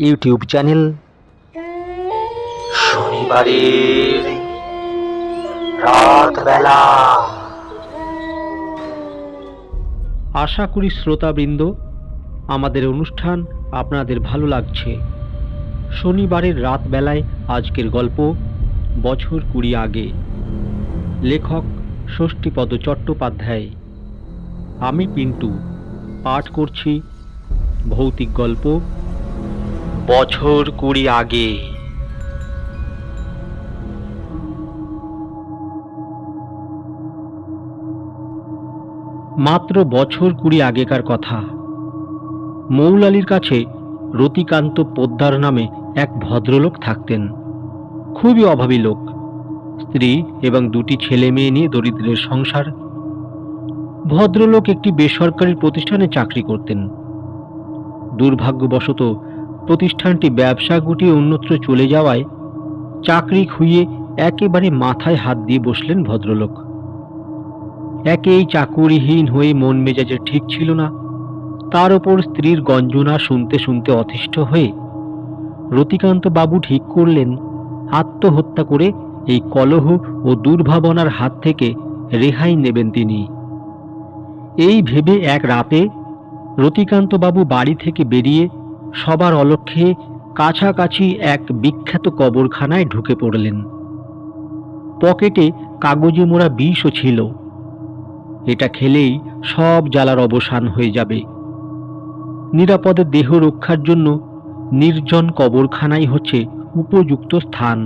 YouTube channel শনিবারের রাতবেলা। আশা করি শ্রোতাবৃন্দ আমাদের অনুষ্ঠান আপনাদের ভালো লাগছে। শনিবারের রাতবেলায় আজকের গল্প বছর 20 আগে, লেখক ষষ্ঠীপদ চট্টোপাধ্যায়। আমি পিন্টু পাঠ করছি ভৌতিক গল্প বছর 20 আগে। মাত্র বছর 20 আগেকার কথা। মৌলালির কাছে রতিকান্ত পোদ্দার নামে এক ভদ্রলোক থাকতেন। খুবই অভাবী লোক, স্ত্রী এবং 2টি ছেলে মেয়ে নিয়ে দরিদ্রের সংসার। ভদ্রলোক একটি বেসরকারি প্রতিষ্ঠানে চাকরি করতেন। দুর্ভাগ্যবশত প্রতিষ্ঠানটি ব্যবসা গুটিয়ে অন্যত্র চলে যাওয়ায় চাকরি খুইয়ে একেবারে মাথায় হাত দিয়ে বসলেন ভদ্রলোক। একেই চাকুরিহীন হয়ে মন মেজাজের ঠিক ছিল না, তার ওপর স্ত্রীর গঞ্জনা শুনতে শুনতে অতিষ্ঠ হয়ে রতিকান্ত বাবু ঠিক করলেন আত্মহত্যা করে এই কলহ ও দুর্ভাবনার হাত থেকে রেহাই নেবেন তিনি। এই ভেবে এক রাতে রতিকান্ত বাবু বাড়ি থেকে বেরিয়ে সবার অলক্ষ্যে কাছাকাছি এক বিখ্যাত কবরখানায় ঢুকে পড়লেন। পকেটে কাগজে মোড়া বিষও ছিল। এটা খেলেই সব জ্বালার অবসান হয়ে যাবে। নিরাপদে দেহ রক্ষার জন্য নির্জন কবরখানাই হচ্ছে উপযুক্ত স্থান।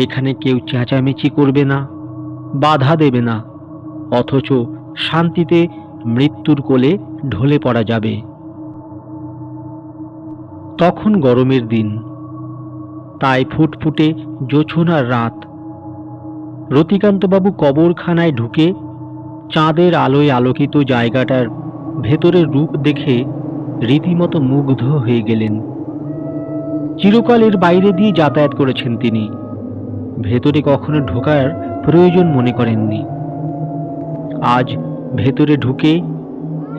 এখানে কেউ চেঁচামেচি করবে না, বাধা দেবে না, অথচ শান্তিতে মৃত্যুর কোলে ঢলে পড়া যাবে। তখন গরমের দিন, তাই ফুটফুটে জোছনার রাত। রতিকান্তবাবু কবরখানায় ঢুকে চাঁদের আলোয় আলোকিত জায়গাটার ভেতরের রূপ দেখে রীতিমতো মুগ্ধ হয়ে গেলেন। চিরকাল এর বাইরে দিয়ে যাতায়াত করেছেন তিনি, ভেতরে কখনো ঢোকার প্রয়োজন মনে করেননি। আজ ভেতরে ঢুকে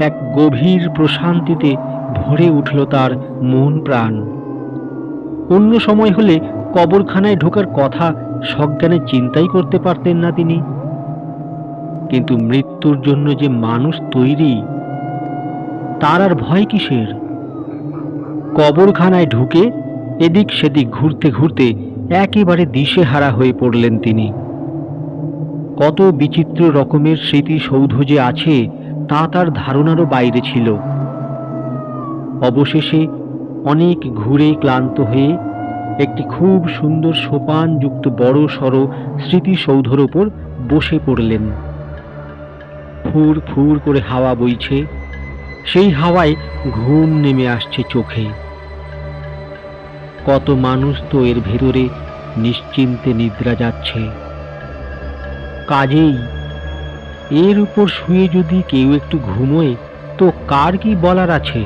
এক গভীর প্রশান্তিতে ভরে উঠল তার মন প্রাণ। অন্য সময় হলে কবরখানায় ঢোকার কথা সজ্ঞানে চিন্তাই করতে পারতেন না তিনি। কিন্তু মৃত্যুর জন্য যে মানুষ তৈরি, তার আর ভয় কিসের? কবরখানায় ঢুকে এদিক সেদিক ঘুরতে ঘুরতে একেবারে দিশেহারা হয়ে পড়লেন তিনি। কত বিচিত্র রকমের স্মৃতিসৌধ যে আছে তা তার ধারণারও বাইরে ছিল। অবশেষে অনেক ঘুরে ক্লান্ত হয়ে একটি খুব সুন্দর সোপানযুক্ত বড় সড় স্মৃতিসৌধর ওপর বসে পড়লেন। ফুর ফুর করে হাওয়া বইছে, সেই হাওয়ায় ঘুম নেমে আসছে চোখে। কত মানুষ তো এর ভেতরে নিশ্চিন্তে নিদ্রা যাচ্ছে। কাজেই এর উপর শুয়ে যদি কেউ একটু ঘুমোয় তো কার কি বলার আছে?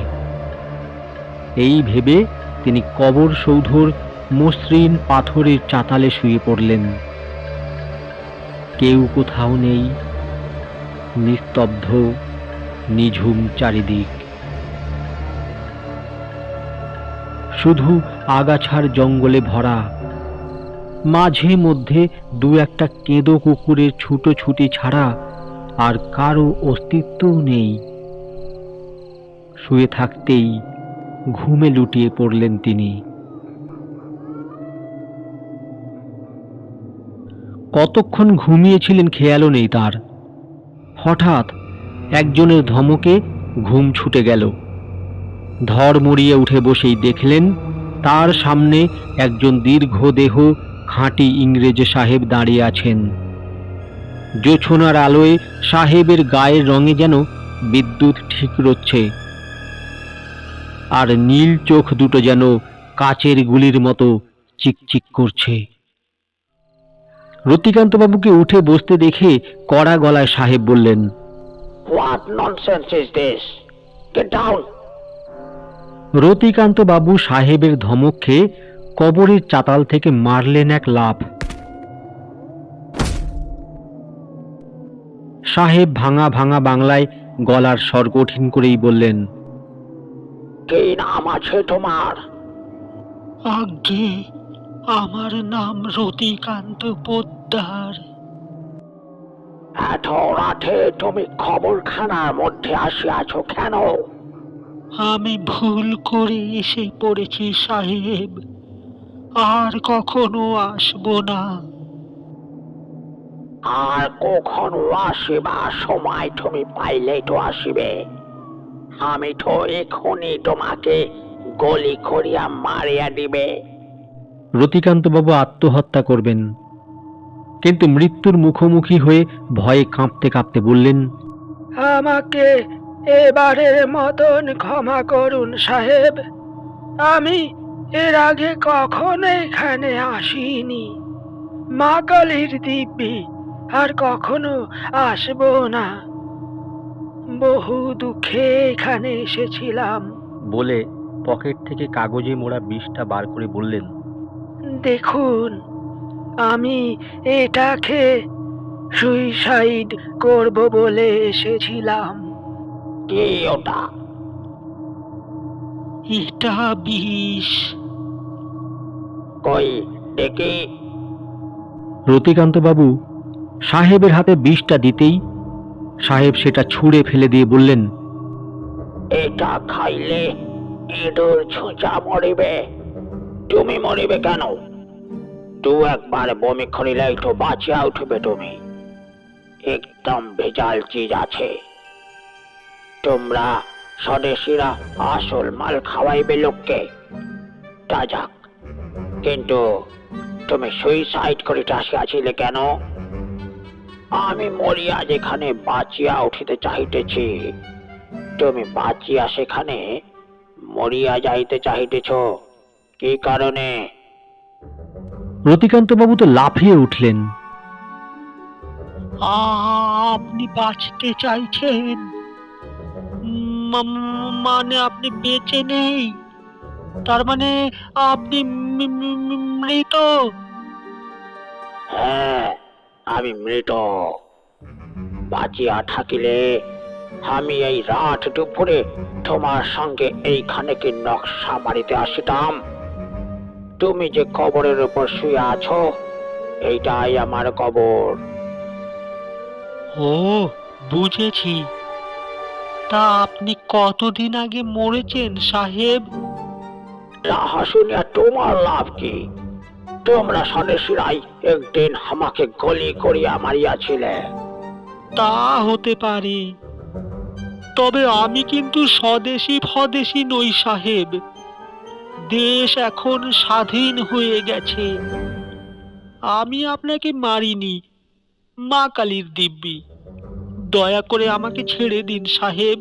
এই ভেবে তিনি কবর সৌধর মসৃণ পাথরের চাতালে শুয়ে পড়লেন। কেউ কোথাও নেই, নিস্তব্ধ নিঝুম চারিদিক। শুধু আগাছার জঙ্গলে ভরা, মাঝে মধ্যে 2-1টা কেঁদো কুকুরের ছুটোছুটি ছাড়া আর কারো অস্তিত্বও নেই। শুয়ে থাকতেই ঘুমে লুটিয়ে পড়লেন তিনি। কতক্ষণ ঘুমিয়েছিলেন খেয়ালও নেই তার। হঠাৎ একজনের ধমকে ঘুম ছুটে গেল। ধড় মড়িয়ে উঠে বসেই দেখলেন তার সামনে একজন দীর্ঘদেহ খাঁটি ইংরেজ সাহেব দাঁড়িয়ে আছেন। জোছনার আলোয় সাহেবের গায়ের রঙে যেন বিদ্যুৎ ঠিকরোচ্ছে, আর নীল চোখ দুটো যেন কাচের গুলির মতো চিকচিক করছে। রতিকান্তবাবুকে উঠে বসতে দেখে কড়া গলায় সাহেব বললেন, What nonsense is this? Get down! রতিকান্তবাবু সাহেবের ধমক খেয়ে কবরের চাতাল থেকে মারলেন এক লাফ। সাহেব ভাঙা ভাঙা বাংলায় গলার স্বর কঠিন করেই বললেন, কি নাম আছে তোমার? আজ্ঞে, আমার নাম রতিকান্ত পোদ্দার। এত রাতে তুমি খবরখানার মধ্যে আসিয়াছ কেন? আমি ভুল করে এসে পড়েছি সাহেব, আর কখনো আসবো না। আর কখনো আসিবার সময় তুমি পাইলে তো আসিবে। আমি তো এখনই তোমাকে গুলি করিয়া মারিয়া দিবে। রতিকান্তবাবু আত্মহত্যা করবেন, কিন্তু মৃত্যুর মুখোমুখি হয়ে ভয়ে কাঁপতে কাঁপতে বললেন, আমাকে এবারের মতন ক্ষমা করুন সাহেব। আমি এর আগে কখনো এখানে আসিনি। মা কালীর দিব্যি, আর কখনো আসবো না। বহু দুঃখে এখানে এসেছিলাম। বলে পকেট থেকে কাগজে মোড়া বিষটা বার করে বললেন, দেখুন, আমি এটা খেয়ে সুইসাইড করব বলে এসেছিলাম। কি ওটা? এটা বিষ। কই দেখি। রতিকান্তবাবু সাহেবের হাতে বিষটা দিতেই সাহেব সেটা ছুঁড়ে ফেলে দিয়ে বললেন, এটা খাইলে ইঁদুর ছুঁচা মরিবে। তুমি মরিবে কেন? দু একবার বমি করিলেই তো বাঁচিয়া উঠবে তুমি। একদম ভেজাল চিজ আছে। তোমরা স্বদেশীরা আসল মাল খাওয়াইবে লোককে। তা যাক, কিন্তু তুমি সুইসাইড করিতে আসিয়াছিলে কেন? আমি মরিয়া যেখানে বাঁচিয়া উঠিতে চাহিতেছি, তুমি বাঁচিয়া সেখানে মরিয়া যাইতে চাহিতেছ কি কারণে? রতিকান্তবাবু তো লাফিয়ে উঠলেন। আপনি বাঁচতে চাইছেন? মানে আপনি বেঁচে নেই? তার মানে আপনি মৃত? হ্যাঁ, আমি মৃত। বাঁচিয়া থাকিলে আমি এই রাত দুপুরে তোমার সঙ্গে এইখানে কি নকশা মারিতে আসিতাম। তুমি যে কবরের উপর শুয়ে আছো, এইটাই আমার কবর। ও, বুঝেছি। তা আপনি কতদিন আগে মরেছেন সাহেব? রাহা শুনিয়া তোমার লাভ কি? তোমরা স্বদেশীরাই একদিন আমাকে গুলি করিয়া মারিয়াছিলে। তা হতে পারে, তবে আমি কিন্তু স্বদেশী ফদেশী নই সাহেব। দেশ এখন স্বাধীন হয়ে গেছে। আমি আপনাকে মারিনি, মা কালীর দিব্যি। দয়া করে আমাকে ছেড়ে দিন সাহেব।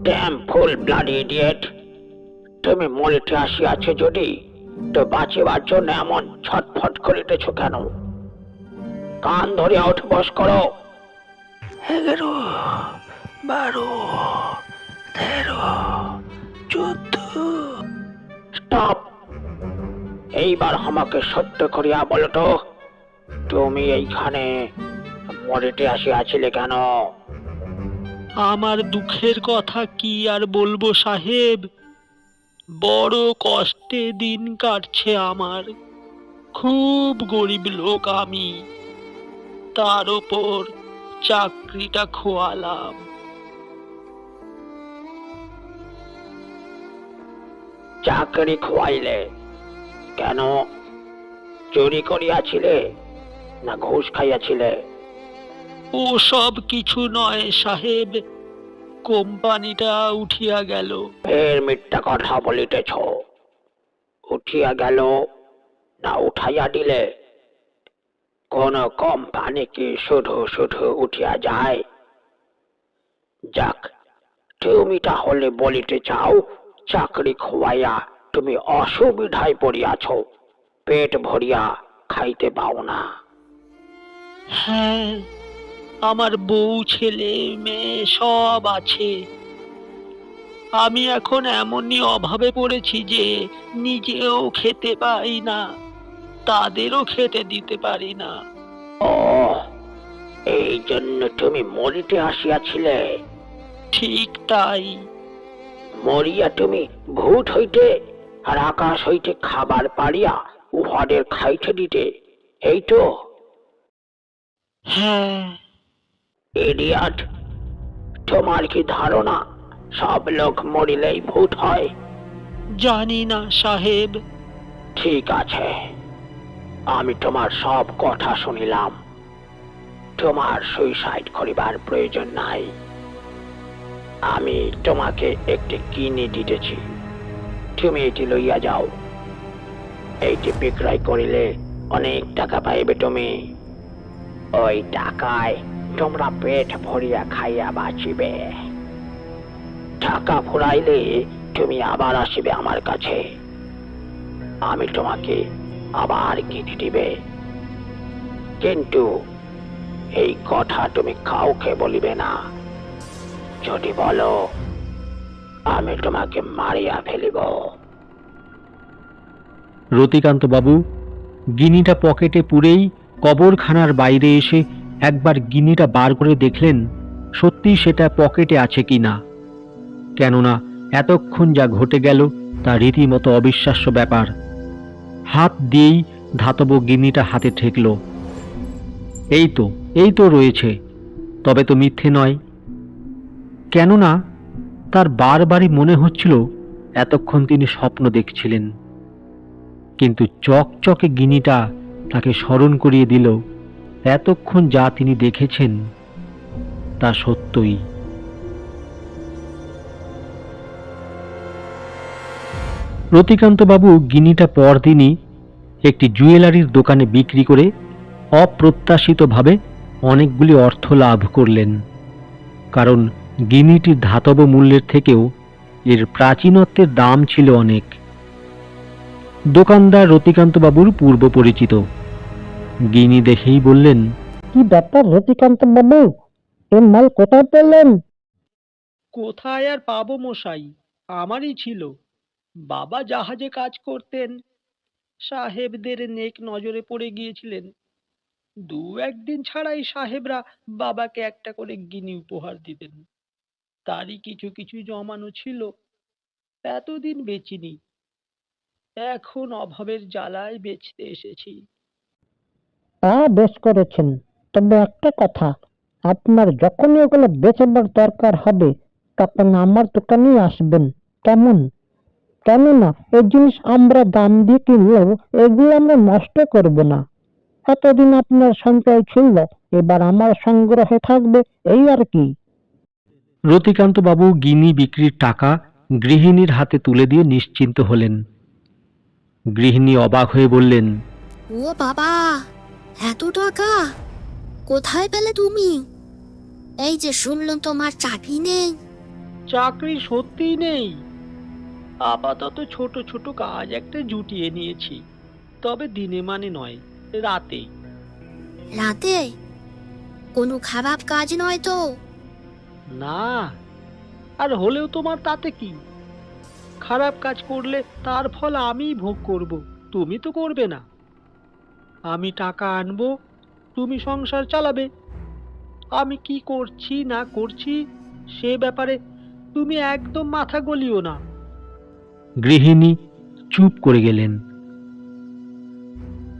ড্যাম ফুল ব্লাডি ইডিয়েট! তুমি মরিতে আসিয়াছ যদি, তো বাঁচিবার জন্য এমন ছটফট করিতেছ কেন? কান ধরিয়া উঠে বস করো। 11, 12, 13, 14। স্টপ! এইবার আমাকে সত্য করিয়া বলো তো, তুমি এইখানে মরিতে আসিয়াছিলে কেন? আমার দুঃখের কথা কি আর বলবো সাহেব। বড় কষ্টে দিন কাটছে আমার। খুব গরিব লোক আমি, তার উপর চাকরিটা খোয়ালাম। চাকরি খোয়াইলে কেন? চুরি করিয়াছিলে না ঘুষ খাইয়াছিলে? ও সব কিছু নয় সাহেব, কোম্পানিটা উঠিয়া গেল। ফের মিথ্যা কথা বলিতেছ। উঠিয়া গেল না উঠাইয়া দিলে? কোন কোম্পানি কি শুধু শুধু উঠিয়া যায়? যাক, তুমি তাহলে বলিতে চাও চাকরি খোয়াইয়া তুমি অসুবিধায় পড়িয়াছ, পেট ভরিয়া খাইতে পাও না। হ্যাঁ, আমার বউ ছেলে মেয়ে সব আছে। আমি এখন এমনই অভাবে পড়েছি যে নিজেও খেতে পাই না, তাদেরও খেতে দিতে পারি না। ও, এই জন্য তুমি মরিতে আসিয়াছিলে? ঠিক তাই। মরিয়া তুমি ভূত হইতে আর আকাশ হইতে খাবার পাড়িয়া উহাদের খাইতে দিতে, এই তো? হ্যাঁ। ইডিয়ট, তোমার কি ধারণা সব লোক মরিলেই ভূত হয়? জানি না সাহেব। ঠিক আছে, আমি তোমার সব কথা শুনিলাম। তোমার সুইসাইড করিবার প্রয়োজন নাই। আমি তোমাকে একটি কিনে দিতেছি, তুমি এটি লইয়া যাও। এইটি বিক্রয় করিলে অনেক টাকা পাইবে তুমি। ওই টাকায় তোমরা পেট ভরিয়া খাইয়া বাঁচিবে। টাকা ফুরাইলে তুমি আবার আসিবে আমার কাছে, আমি তোমাকে আবার কিনে দিবে। কিন্তু এই কথা তুমি কাউকে বলিবে না। যদি বলো, আমি তোমাকে মারিয়া ফেলিব। রতিকান্ত বাবু গিনিটা পকেটে পুরেই কবরখানার বাইরে এসে একবার গিনিটা বার করে দেখলেন সত্যি সেটা পকেটে আছে কিনা। কেননা এতক্ষণ যা ঘটে গেল তা রীতিমতো অবিশ্বাস্য ব্যাপার। হাত দিয়েই ধাতব গিনিটা হাতে ঠেকল। এই তো রয়েছে, তবে তো মিথ্যে নয়। কেননা তার বারবারই মনে হচ্ছিল এতক্ষণ তিনি স্বপ্ন দেখছিলেন। কিন্তু চকচকে গিনিটা তাকে স্মরণ করিয়ে দিল এতক্ষণ যা তিনি দেখেছেন তা সত্যই। রতিকান্তবাবু গিনিটা পরদিনই একটি জুয়েলারির দোকানে বিক্রি করে অপ্রত্যাশিতভাবে অনেকগুলি অর্থ লাভ করলেন। কারণ গিনিটির ধাতব মূল্যের থেকেও এর প্রাচীনত্বের দাম ছিল অনেক। দোকানদার রতিকান্তবাবুর পূর্ব পরিচিত। গিনি দেখেই বললেন, কি ব্যাপার রতিকান্ত বাবু, এই মাল কোথায় পেলেন? কোথায় আর পাবো মশাই, আমারই ছিল। বাবা জাহাজে কাজ করতেন, সাহেবদের নেক নজরে পড়ে গিয়েছিলেন। দু একদিন ছাড়াই সাহেবরা বাবাকে একটা করে গিনি উপহার দিতেন। তারই কিছু কিছু জমানো ছিল, এতদিন বেচিনি। এখন অভাবের জ্বালায় বেচতে এসেছি। তা বেশ করেছেন, তবে একটা কথা, আপনার যখনই ওগুলো বেচবার দরকার হবে তখন আমার দোকানেই আসবেন, কেমন? কেননা এই জিনিস আমরা দাম দিয়ে কিনলেও এগুলো আমরা নষ্ট করব না। এতদিন আপনার সঞ্চয় ছিল, এবার আমার সংগ্রহে থাকবে, এই আর কি। রতিকান্তবাবু গিনি বিক্রির টাকা গৃহিণীর হাতে তুলে দিয়ে নিশ্চিন্ত হলেন। গৃহিণী অবাক হয়ে বললেন, ও বাবা, এত টাকা কোথায় পেলে তুমি? এই যে শুনলাম তোমার চাকরি নেই। চাকরি সত্যিই নেই। আপাতত ছোট ছোট কাজ একটা জুটিয়ে নিয়েছি, তবে দিনে মানে নয়, রাতে। রাতে? কোনো খারাপ কাজ নয় তো? না, আর হলেও তোমার তাতে কি? খারাপ কাজ করলে তার ফল আমিই ভোগ করব, তুমি তো করবে না। আমি টাকা আনবো, তুমি সংসার চালাবে। আমি কি করছি না করছি সে ব্যাপারে তুমি একদম মাথা গলিও না। গৃহিণী চুপ করে গেলেন।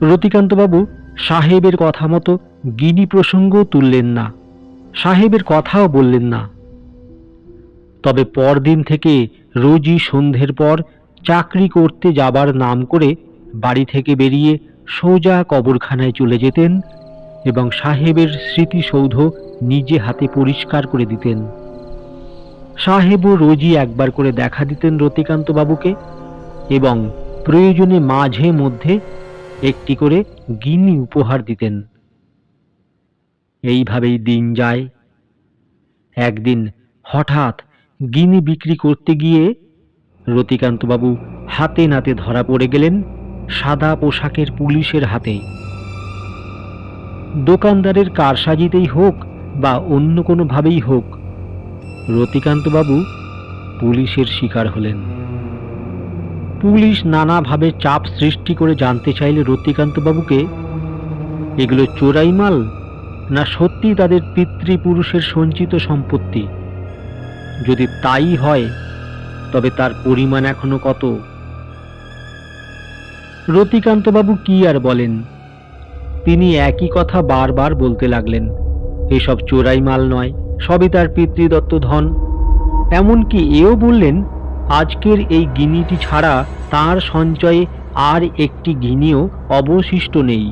রতিকান্তবাবু সাহেবের কথা মতো গিনি প্রসঙ্গও তুললেন না, সাহেবের কথাও বললেন না। তবে পরদিন থেকে রোজই সন্ধ্যের পর চাকরি করতে যাবার নাম করে বাড়ি থেকে বেরিয়ে সোজা কবরখানায় চলে যেতেন এবং সাহেবের স্মৃতিসৌধ নিজে হাতে পরিষ্কার করে দিতেন। সাহেবও রোজই একবার করে দেখা দিতেন রতিকান্তবাবুকে এবং প্রয়োজনে মাঝে মধ্যে একটি করে গিনি উপহার দিতেন। এইভাবেই দিন যায়। একদিন হঠাৎ গিনি বিক্রি করতে গিয়ে রতিকান্তবাবু হাতে নাতে ধরা পড়ে গেলেন সাদা পোশাকের পুলিশের হাতে। দোকানদারের কারসাজিতেই হোক বা অন্য কোনোভাবেই হোক, রতিকান্তবাবু পুলিশের শিকার হলেন। পুলিশ নানাভাবে চাপ সৃষ্টি করে জানতে চাইলে রতিকান্তবাবুকে এগুলো চোরাই মাল না সত্যি তাদের পিতৃপুরুষের সঞ্চিত সম্পত্তি। যদি তাই হয় তবে তার পরিমাণ এখনো কত, রতিকান্তবাবু কি আর বলেন, তিনি একই কথা বারবার বলতে লাগলেন। এসব চোরাই মাল নয়, সবই তার পিতৃদত্ত ধন। এমনকি এও বললেন, আজকের এই গিনিটি ছাড়া তার সঞ্চয়ে আর একটি গিনিও অবশিষ্ট নেই।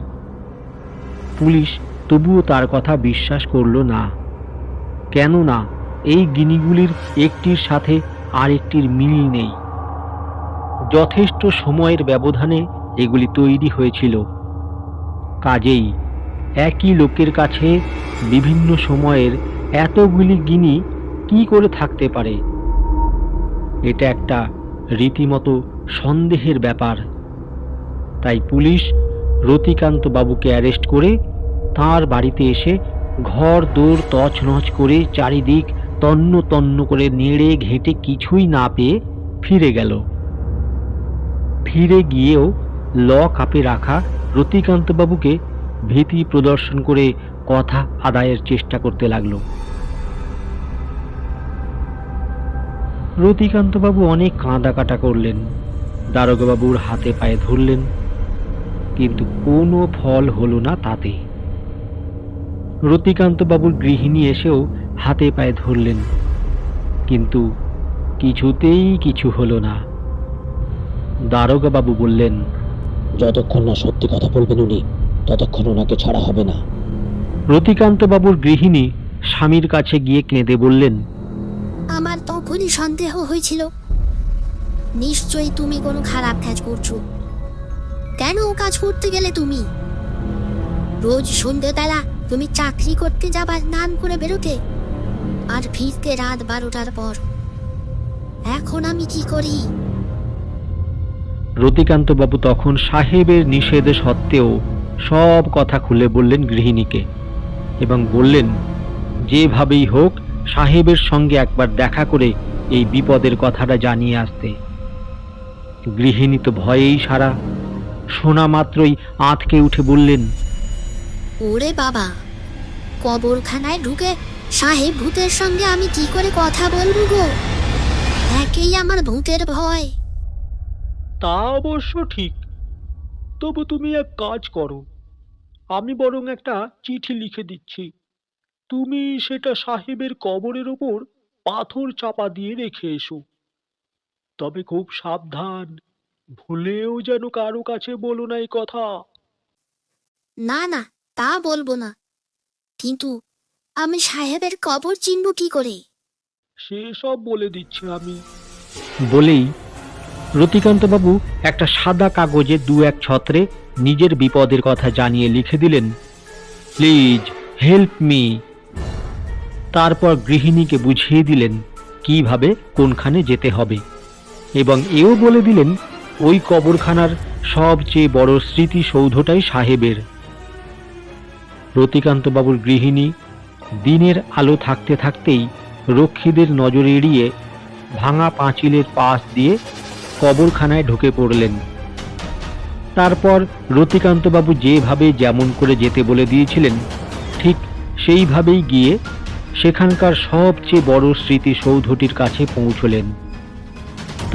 পুলিশ তবুও তার কথা বিশ্বাস করল না, কেননা এই গিনিগুলির একটির সাথে আরেকটির মিল নেই। যথেষ্ট সময়ের ব্যবধানে এগুলি তৈরি হয়েছিল, কাজেই একই লোকের কাছে বিভিন্ন সময়ের এতগুলি গিনি কি করে থাকতে পারে? এটা একটা রীতিমতো সন্দেহের ব্যাপার। তাই পুলিশ রতিকান্ত বাবুকে অ্যারেস্ট করে তার বাড়িতে এসে ঘর দৌড় তছনছ করে চারিদিক তন্ন তন্ন করে নেড়ে ঘেঁটে কিছুই না পেয়ে ফিরে গেল। ফিরে গিয়েও লক আপে রাখা রতিকান্ত বাবুকে ভীতি প্রদর্শন করে কথা আদায়ের চেষ্টা করতে লাগলো। রতিকান্তবাবু অনেক কাঁদাকাটা করলেন, দারোগাবাবুর হাতে পায়ে ধরলেন, কিন্তু কোনো ফল হলো না তাতে। রতিকান্তবাবুর গৃহিণী এসেও হাতে পায়ে ধরলেন, কিন্তু কিছুতেই কিছু হলো না। দারোগাবাবু বললেন, যতক্ষণ না সত্যি কথা বলবেন উনি, ততক্ষণ ওনাকে ছাড়া হবে না। রতিকান্তবাবুর গৃহিণী স্বামীর কাছে গিয়ে কেঁদে বললেন, আমার তখনই সন্দেহ হয়েছিল, নিশ্চয়ই তুমি কোনো খারাপ কাজ করছো। কেন ও কাজ করতে গেলে তুমি? রোজ সন্ধ্যেবেলা তুমি চাকরি করতে যাবার নাম করে বেরোতে, আর ফিরতে রাত 12টার পর। এখন আমি কি করি? রতিকান্তবাবু তখন সাহেবের নিষেধ সত্ত্বেও সব কথা খুলে বললেন গৃহিণীকে, এবং বললেন যেভাবেই হোক সাহেবের সঙ্গে একবার দেখা করে এই বিপদের কথাটা জানিয়ে আসতে। গৃহিণী তো ভয়েই সারা, শোনা মাত্রই আঁতকে উঠে বললেন, ওরে বাবা, কবরখানায় ঢুকে সাহেব ভূতের সঙ্গে আমি কি করে কথা বলবো গো? একেই আমার ভূতের ভয়। তা অবশ্য ঠিক। তবু তুমি এক কাজ করো, আমি বরং একটা চিঠি লিখে দিচ্ছি। তুমি সেটা সাহেবের কবরের ওপর পাথর চাপা দিয়ে রেখে এসো। তবে খুব সাবধান, ভুলেও যেন কারো কাছে বলো না এই কথা। না না, তা বলবো না, কিন্তু আমি সাহেবের কবর চিনব কি করে? সেসব বলে দিচ্ছি আমি। বলেই রতিকান্তবাবু একটা সাদা কাগজে 2-1 ছত্রে নিজের বিপদের কথা জানিয়ে লিখে দিলেন, প্লিজ হেল্প মি। তারপর গৃহিণীকে বুঝিয়ে দিলেন কিভাবে কোনখানে যেতে হবে, এবং এও বলে দিলেন ওই কবরখানার সবচেয়ে বড় স্মৃতিসৌধটাই সাহেবের। রতিকান্তবাবুর গৃহিণী দিনের আলো থাকতে থাকতেই রক্ষীদের নজর এড়িয়ে ভাঙা পাঁচিলের পাশ দিয়ে কবরখানায় ঢুকে পড়লেন। তারপর রতিকান্তবাবু যেভাবে যেমন করে যেতে বলে দিয়েছিলেন ঠিক সেইভাবেই গিয়ে সেখানকার সবচেয়ে বড় স্মৃতিসৌধটির কাছে পৌঁছলেন।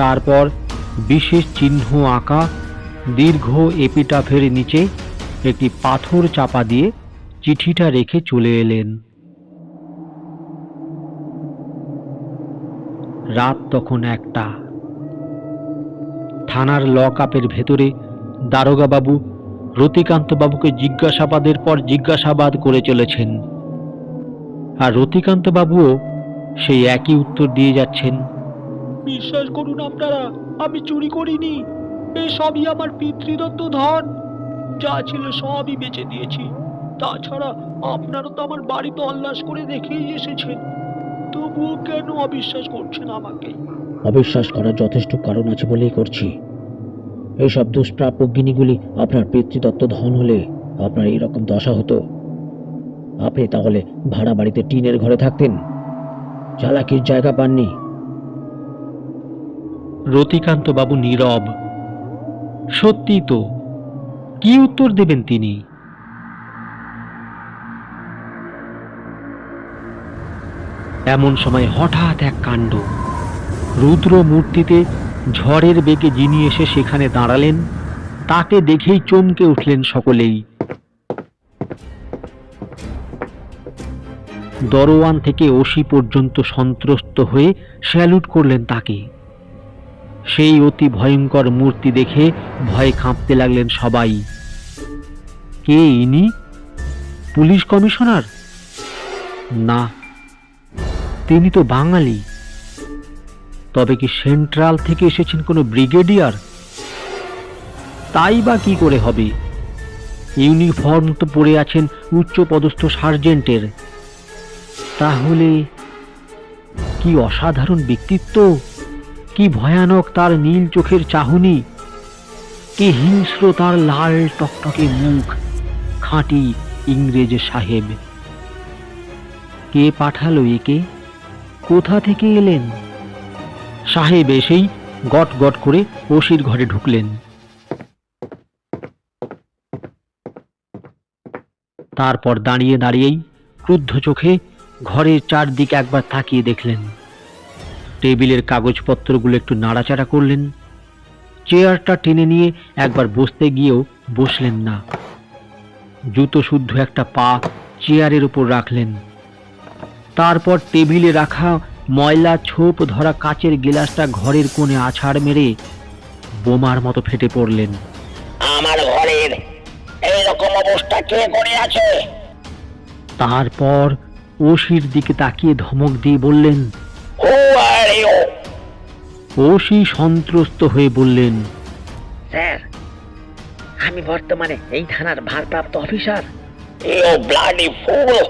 তারপর বিশেষ চিহ্ন আঁকা দীর্ঘ এপিটাফের নিচে একটি পাথর চাপা দিয়ে চিঠিটা রেখে চলে এলেন। রাত তখন 1টা। থানার লক আপের ভেতরে দারোগাবাবু রতিকান্তবাবুকে জিজ্ঞাসাবাদের পর জিজ্ঞাসাবাদ করে চলেছেন, আর রতিকান্তবাবুও সেই একই উত্তর দিয়ে যাচ্ছেন। বিশ্বাস করুন আপনারা, আমি চুরি করিনি। এই সবই আমার পিতৃদত্ত ধন। যা ছিল সবই বেচে দিয়েছি। তাছাড়া আপনারা তো আমার বাড়ি তল্লাশ করে দেখেই এসেছেন। তবুও কেন অবিশ্বাস করছেন আমাকে? অবিশ্বাস করার যথেষ্ট কারণ আছে বলেই করছি। এইসব দুষ্প্রাপ্য গিনিগুলি আপনার পিতৃদত্ত ধন হলে আপনার এইরকম দশা হতো? আপনি তাহলে ভাড়া বাড়িতে টিনের ঘরে থাকতেন, চালাকির জায়গা পাননি। রতিকান্তবাবু নীরব। সত্যি তো, কি উত্তর দেবেন তিনি? এমন সময় হঠাৎ এক কাণ্ড। রুদ্র মূর্তিতে ঝড়ের বেগে যিনি এসে সেখানে দাঁড়ালেন তাকে দেখেই চমকে উঠলেন সকলেই। দরওয়ান থেকে ওসি পর্যন্ত সন্ত্রস্ত হয়ে স্যালুট করলেন তাকে। সেই অতি ভয়ঙ্কর মূর্তি দেখে ভয়ে কাঁপতে লাগলেন সবাই। কে ইনি? Police commissioner? না, তিনি তো বাঙালি। তবে কি সেন্ট্রাল থেকে এসেছেন কোনো ব্রিগেডিয়ার? তাই বা কি করে হবে? ইউনিফর্ম তো পরে আছেন উচ্চপদস্থ সার্জেন্টের। তাহলে কি অসাধারণ ব্যক্তিত্ব, কি ভয়ানক তার নীল চোখের চাহনি, কি হিংস্র তার লাল টকটকে মুখ। খাঁটি ইংরেজ সাহেব। কে পাঠালো একে? কোথা থেকে এলেন? সাহেব এসেই গট গট করে ওসির ঘরে ঢুকলেন। তারপর দাঁড়িয়ে দাঁড়িয়েই ক্রুদ্ধ চোখে ঘরের চারদিকে একবার তাকিয়ে দেখলেন। টেবিলের কাগজপত্রগুলো একটু নাড়াচাড়া করলেন। চেয়ারটা টেনে নিয়ে একবার বসতে গিয়েও বসলেন না। জুতো শুদ্ধ একটা পা চেয়ারের উপর রাখলেন। তারপর টেবিলে রাখা ময়লা ছোপ ধরা কাচের গ্লাসটা ঘরের কোণে আছাড় মেরে বোমার মতো ফেটে পড়লেন। আমার ঘরের এইরকম অবস্থা কে করে আছে? তারপর ওসির দিকে তাকিয়ে ধমক দিয়ে বললেন। হু আর ইউ? ওসি সন্ত্রস্ত হয়ে বললেন, স্যার, আমি বর্তমানে এই থানার ভারপ্রাপ্ত officer. You bloody fool!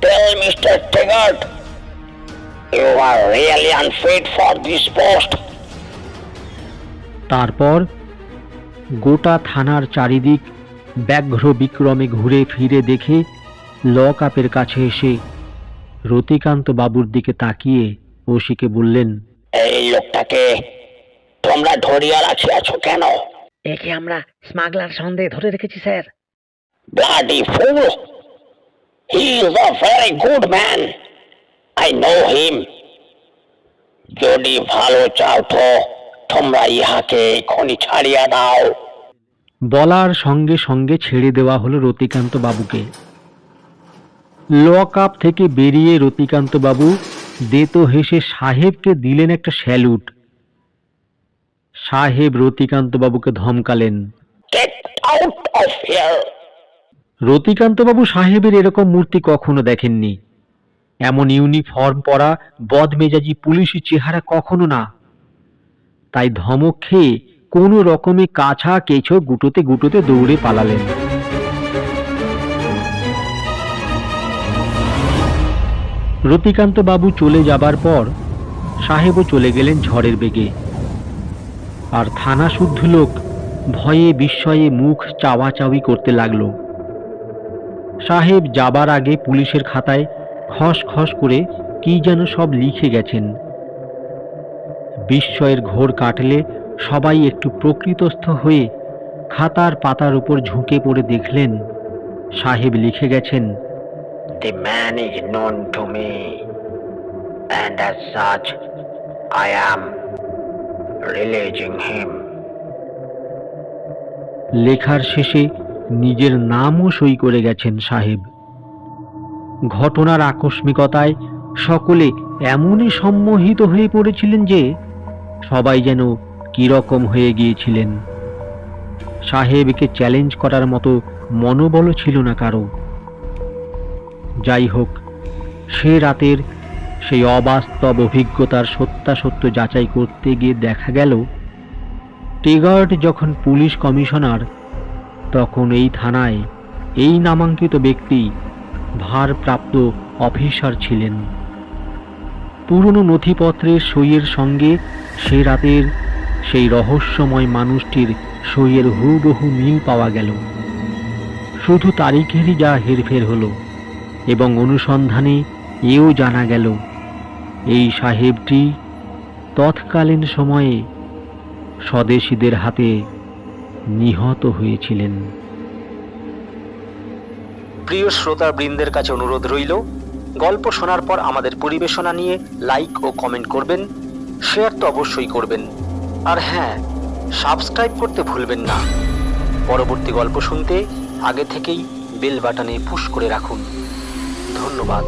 Tell Mr. Taggart, you are really unfit for this post. তারপর গোটা থানার চারিদিক ব্যাঘ্র বিক্রমে ঘুরে ফিরে দেখে লক আপের কাছে এসে রতিকান্ত বাবুর দিকে তাকিয়ে ওসিকে বললেন, এই লোকটাকে তোমরা ধরিয়া রাখিয়াছো কেন? একে আমরা স্মাগলার সন্দেহে ধরে রেখেছি sir. Bloody fool! He is a very good man. I know him. যদি ভালো চাও তো তোমরা ইহাকে এখনই ছাড়িয়া দাও। বলার সঙ্গে সঙ্গে ছেড়ে দেওয়া হলো রতিকান্ত বাবুকে। লক আপ থেকে বেরিয়ে রতিকান্ত বাবু দেতো হেসে সাহেবকে দিলেন একটা স্যালুট। সাহেব রতিকান্ত বাবুকে ধমকালেন। Get out of here! Ratikanta বাবু সাহেবের এরকম মূর্তি কখনো দেখেননি। এমন ইউনিফর্ম পরা বদমেজাজি পুলিশি চেহারা কখনো না। তাই ধমক খেয়ে কোনো রকমে কাছা কেছো গুটোতে গুটোতে দৌড়ে পালালেন। রতিকান্ত বাবু চলে যাবার পর সাহেবও চলে গেলেন ঝড়ের বেগে। আর থানা শুদ্ধ লোক ভয়ে বিস্ময়ে মুখ চাওয়াচাওয়ি করতে লাগলো। সাহেব যাবার আগে পুলিশের খাতায় খস খস করে কি যেন সব লিখে গেছেন। বিস্ময়ের ঘোর কাটলে সবাই একটু প্রকৃতস্থ হয়ে খাতার পাতার উপর ঝুঁকে পড়ে দেখলেন সাহেব লিখে গেছেন, The man is known to me, and as such, I am releasing him. লেখার শেষে নিজের নামও সই করে গেছেন সাহেব। ঘটনার আকস্মিকতায় সকলে এমনই সম্মোহিত হয়ে পড়েছিলেন যে সবাই যেন কিরকম হয়ে গিয়েছিলেন। সাহেবকে চ্যালেঞ্জ করার মতো মনোবলও ছিল না কারো। যাই হোক, সে রাতের সেই অবাস্তব অভিজ্ঞতার সত্যাসত্য যাচাই করতে গিয়ে দেখা গেল টেগার্ট যখন পুলিশ কমিশনার তখন এই থানায় এই নামাঙ্কিত ব্যক্তি ভারপ্রাপ্ত অফিসার ছিলেন। পুরনো নথিপত্রের সইয়ের সঙ্গে সে রাতের সেই রহস্যময় মানুষটির সইয়ের হুবহু মিল পাওয়া গেল। শুধু তারিখেরই যা হেরফের হলো এবং অনুসন্ধানে এও জানা গেল এই সাহেবটি তৎকালীন সময়ে স্বদেশীদের হাতে নিহত হয়েছিলেন। প্রিয় শ্রোতাবৃন্দের কাছে অনুরোধ রইল, গল্প শোনার পর আমাদের পরিবেশনা নিয়ে লাইক ও কমেন্ট করবেন, শেয়ার তো অবশ্যই করবেন, আর হ্যাঁ, সাবস্ক্রাইব করতে ভুলবেন না। পরবর্তী গল্প শুনতে আগে থেকেই বেল বাটনে পুশ করে রাখুন। ধন্যবাদ।